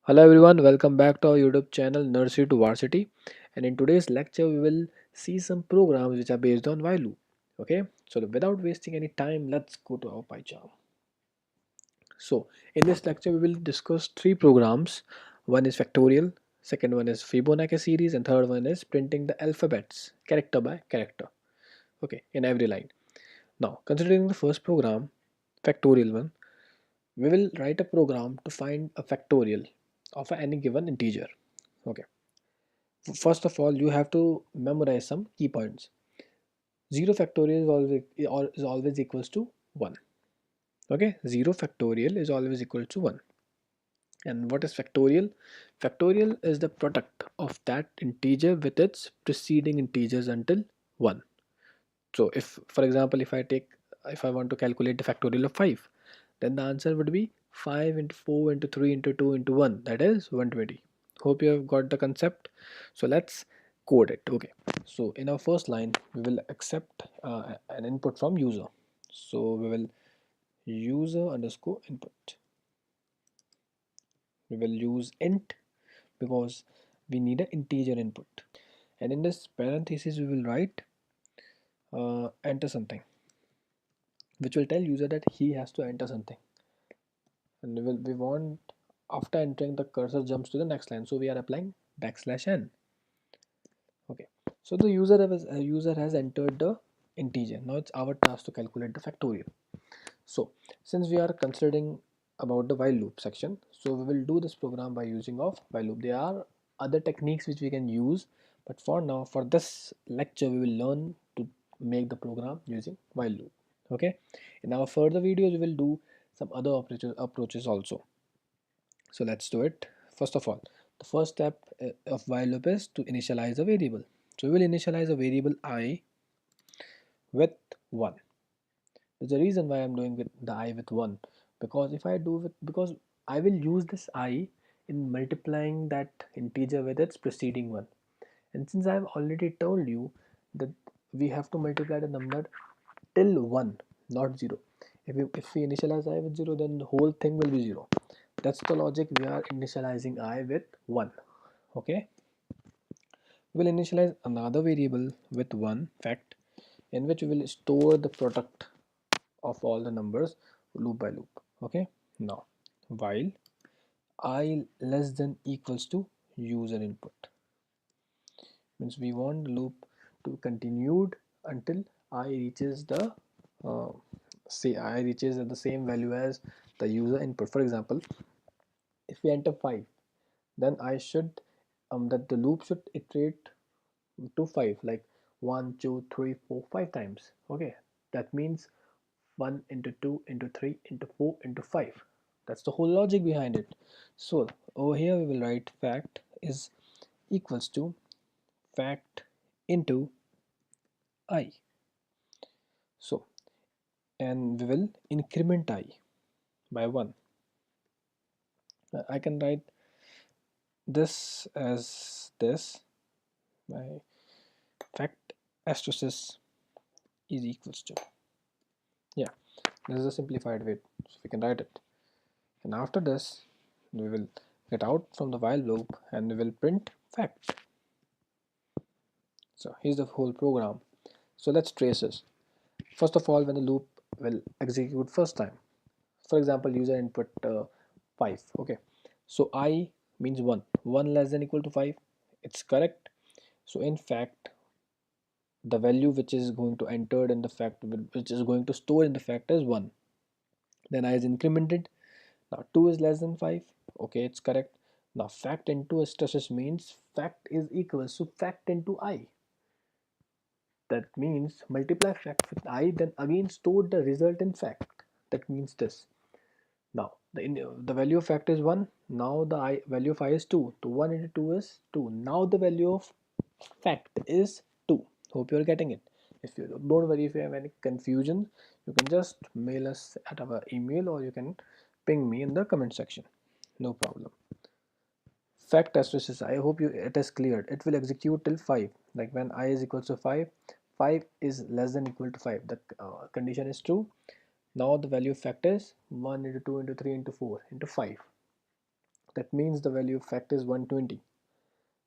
Hello everyone, welcome back to our YouTube channel Nursery to Varsity. And in today's lecture, we will see some programs which are based on while loop. Okay, so without wasting any time, let's go to our pie chart. So in this lecture, we will discuss three programs. One is Factorial, second one is Fibonacci Series, and third one is printing the alphabets character by character. Okay, in every line. Now, considering the first program, Factorial one, we will write a program to find a factorial of any given integer. Okay, first of all you have to memorize some key points. 0 factorial is always equals to 1. Okay, 0 factorial is always equal to 1. And what is factorial? Factorial is the product of that integer with its preceding integers until 1. So if, for example, if I want to calculate the factorial of 5, then the answer would be 5 into 4 into 3 into 2 into 1, that is 120. Hope you have got the concept. So let's code it. Okay, so in our first line we will accept an input from user. So we will user underscore input. We will use int because we need an integer input, and in this parenthesis we will write enter something, which will tell user that he has to enter something. And we want, after entering, the cursor jumps to the next line, so we are applying backslash n. Okay, so the user has entered the integer. Now it's our task to calculate the factorial. So since we are considering about the while loop section, so we will do this program by using of while loop. There are other techniques which we can use, but for now, for this lecture, we will learn to make the program using while loop. Okay, in our further videos we will do some other approaches also. So let's do it. First of all, the first step of while loop is to initialize a variable. So we will initialize a variable I with 1. There's a reason why I'm doing with the I with 1, because if I do with, because I will use this I in multiplying that integer with its preceding one. And since I've already told you that we have to multiply the number till 1, not 0. If we initialize I with 0, then the whole thing will be 0. That's the logic. We are initializing I with 1. Okay, we will initialize another variable with 1 fact, in which we will store the product of all the numbers loop by loop. Okay, now while I less than equals to user input, means we want the loop to continued until I reaches the uh, say I reaches at the same value as the user input. For example, if we enter 5, then I should that the loop should iterate to 5, like 1 2 3 4 5 times. Okay, that means 1 into 2 into 3 into 4 into 5. That's the whole logic behind it. So over here we will write fact is equals to fact into I. So, and we will increment I by 1. I can write this as this, my fact asterisk is equals to, yeah, this is a simplified way, so we can write it. And after this we will get out from the while loop and we will print fact. So here's the whole program. So let's trace this. First of all, when the loop will execute first time, for example, user input 5. Okay, so I means 1. 1 less than equal to 5. It's correct. So in fact, the value which is going to entered in the fact, which is going to store in the fact, is 1. Then I is incremented. Now 2 is less than 5. Okay, it's correct. Now fact into asterisk means fact is equals to fact into I. That means multiply fact with I, then again store the result in fact. That means this. Now the value of fact is 1. Now the I value of I is 2. So 1 into 2 is 2. Now the value of fact is 2. Hope you're getting it. If you don't worry, if you have any confusion, you can just mail us at our email, or you can ping me in the comment section. No problem. Fact asterisk is, I hope you it is cleared. It will execute till 5. Like when I is equals to 5, 5 is less than equal to 5. The condition is true. Now the value of fact is 1 into 2 into 3 into 4 into 5. That means the value of fact is 120.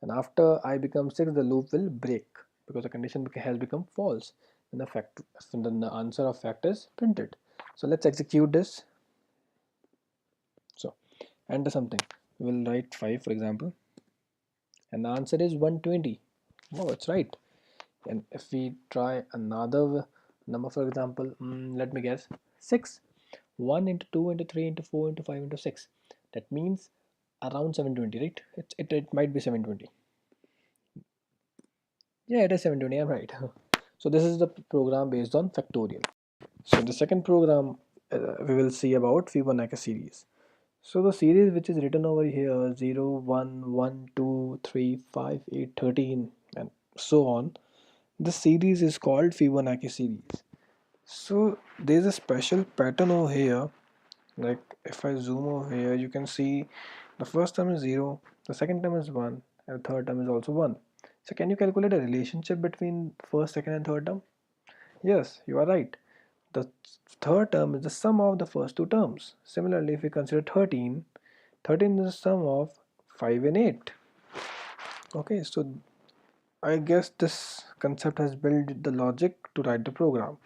And after I become 6, the loop will break because the condition has become false. And then the answer of fact is printed. So let's execute this. So enter something. We will write 5 for example. And the answer is 120. Oh, it's right. And if we try another number, for example, let me guess, 6. 1 into 2 into 3 into 4 into 5 into 6. That means around 720, right? It might be 720. Yeah, it is 720, I'm right. So this is the program based on Factorial. So in the second program, we will see about Fibonacci series. So the series which is written over here, 0, 1, 1, 2, 3, 5, 8, 13, and so on. This series is called Fibonacci series. So there's a special pattern over here. Like if I zoom over here, you can see the first term is 0, the second term is 1, and the third term is also 1. So can you calculate a relationship between first, second, and third term? Yes, you are right. The third term is the sum of the first two terms. Similarly, if we consider 13, 13 is the sum of 5 and 8. Okay, so I guess this concept has built the logic to write the program.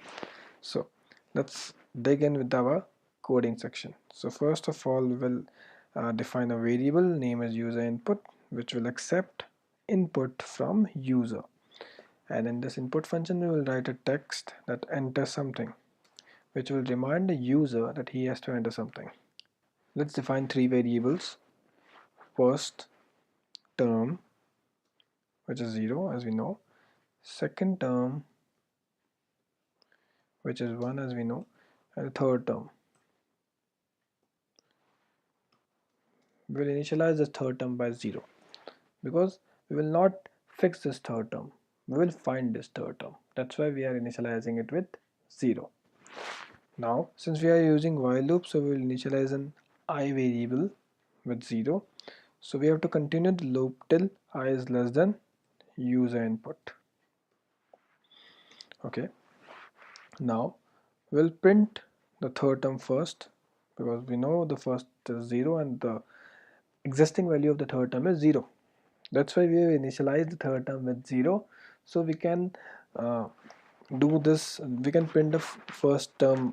So let's dig in with our coding section. So first of all, we will define a variable name as user input, which will accept input from user. And in this input function, we will write a text that enters something, which will remind the user that he has to enter something. Let's define three variables. First term, which is 0 as we know. Second term, which is 1 as we know. And the third term. We will initialize the third term by 0 because we will not fix this third term. We will find this third term. That's why we are initializing it with 0. Now, since we are using while loop, so we will initialize an I variable with 0. So we have to continue the loop till I is less than user input. Okay. Now we'll print the third term first because we know the first is 0 and the existing value of the third term is 0. That's why we have initialized the third term with 0, so we can do this. We can print the first term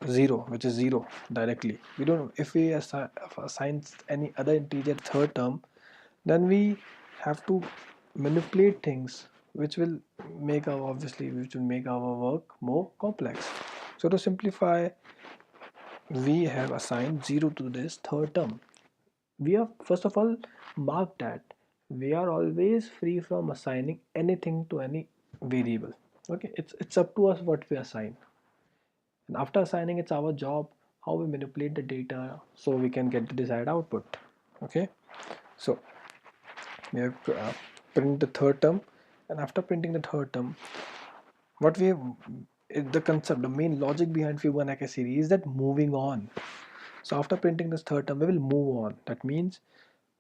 0, which is 0 directly. We don't, if we assign any other integer third term, then we have to manipulate things, which will make our work more complex. So to simplify, we have assigned 0 to this third term. We have first of all marked that we are always free from assigning anything to any variable. Okay, it's up to us what we assign, and after assigning, it's our job how we manipulate the data so we can get the desired output. Okay, so we have print the third term, and after printing the third term, what we have, the concept, the main logic behind Fibonacci series is that moving on. So after printing this third term, we will move on. That means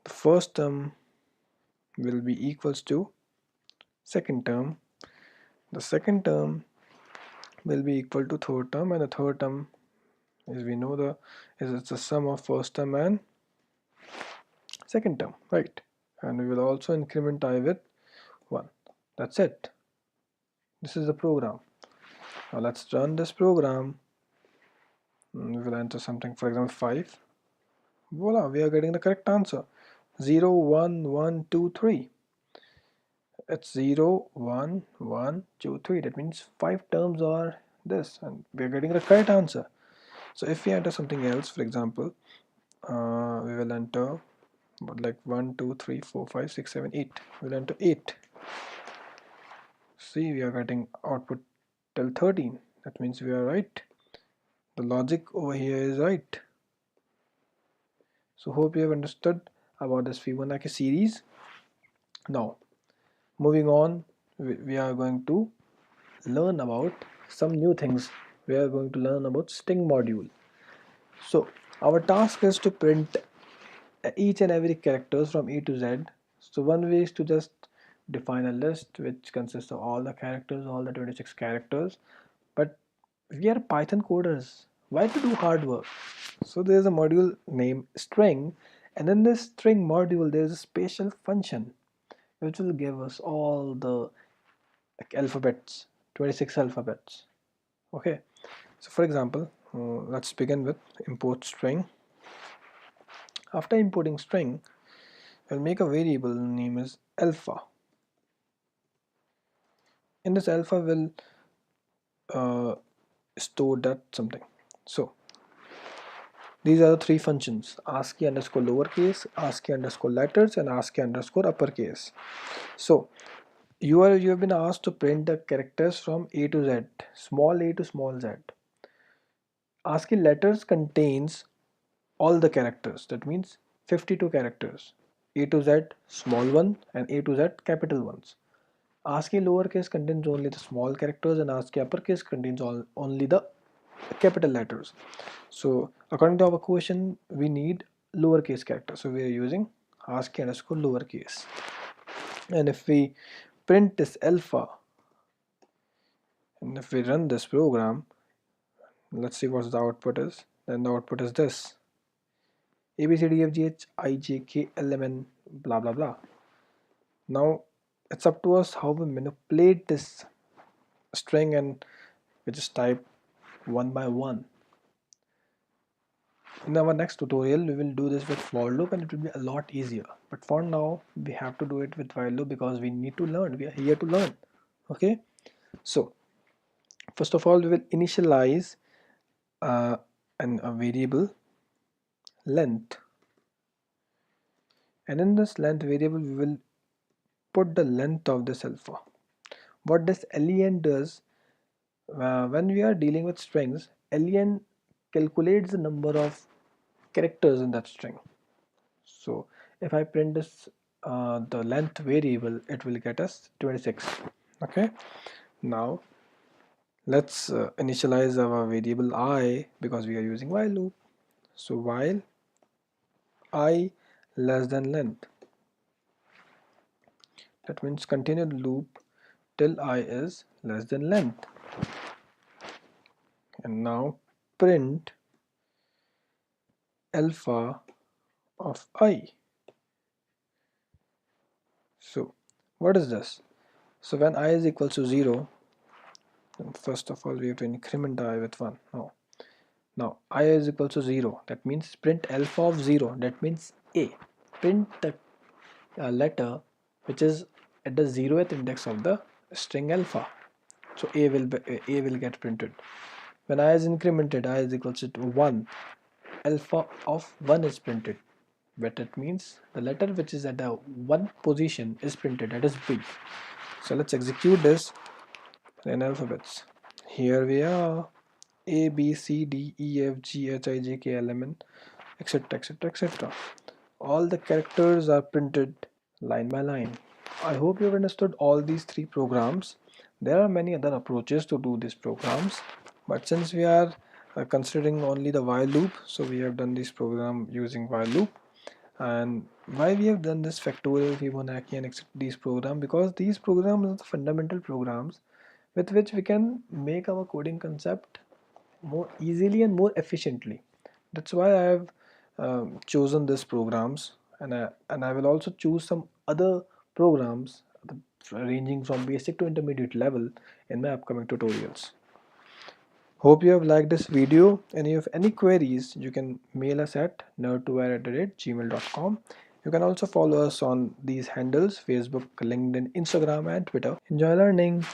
the first term will be equals to second term, the second term will be equal to third term, and the third term, as we know, it's the sum of first term and second term, right? And we will also increment I with 1. That's it. This is the program. Now let's run this program. We will enter something, for example 5. Voila, we are getting the correct answer. 0 1 1 2 3. It's 0 1 1 2 3. That means 5 terms are this, and we are getting the correct answer. So if we enter something else, for example, we will enter like 1 2 3 4 5 6 7 8. We'll enter 8. See, we are getting output till 13. That means we are right. The logic over here is right. So hope you have understood about this Fibonacci series. Now moving on, we are going to learn about some new things. We are going to learn about string module. So our task is to print each and every characters from A to Z. So one way is to just define a list which consists of all the characters, all the 26 characters. But we are Python coders. Why to do hard work? So there is a module named string, And in this string module, there is a special function which will give us all the alphabets, 26 alphabets. Okay, so for example, let's begin with import string. After importing string, we'll make a variable name is alpha. In this alpha, we'll store that something. So these are the three functions: ASCII underscore lowercase, ASCII underscore letters, and ASCII underscore uppercase. So you have been asked to print the characters from A to Z, small a to small z. ASCII letters contains all the characters, that means 52 characters, A to Z small one and A to Z capital ones. ASCII lowercase contains only the small characters, and ASCII uppercase contains only the capital letters. So according to our question, we need lowercase characters, so we are using ASCII underscore lowercase. And if we print this alpha, and if we run this program, let's see what the output is. Then the output is this: A B C D F G H I J K L M N blah blah blah. Now it's up to us how we manipulate this string, and we just type one by one. In our next tutorial, we will do this with for loop, and it will be a lot easier. But for now, we have to do it with while loop because we need to learn. We are here to learn. Okay. So first of all, we will initialize a variable length, and in this length variable, we will put the length of this alpha. What this len does, when we are dealing with strings, len calculates the number of characters in that string. So if I print this the length variable, it will get us 26. Okay, now let's initialize our variable I, because we are using while loop. So while I less than length, that means continue the loop till I is less than length. And now print alpha of I. So what is this? So when I is equal to 0, first of all we have to increment I with 1. Now I is equal to 0, that means print alpha of 0, that means A. Print the letter which is at the 0th index of the string alpha. So A will get printed. When I is incremented, I is equal to 1, alpha of 1 is printed. But it means the letter which is at the 1 position is printed, that is B. So let's execute this in alphabets. Here we are: A, B, C, D, E, F, G, H, I, J, K, L, M, N, etc, etc, etc. All the characters are printed line by line. I hope you have understood all these three programs. There are many other approaches to do these programs, but since we are considering only the while loop, so we have done this program using while loop. And why we have done this Factorial, Fibonacci, and etc. these programs, because these programs are the fundamental programs with which we can make our coding concept more easily and more efficiently. That's why I have chosen these programs, and I will also choose some other programs ranging from basic to intermediate level in my upcoming tutorials. Hope you have liked this video, and if you have any queries, you can mail us at nerdtoware@gmail.com. You can also follow us on these handles: Facebook, LinkedIn, Instagram, and Twitter. Enjoy learning!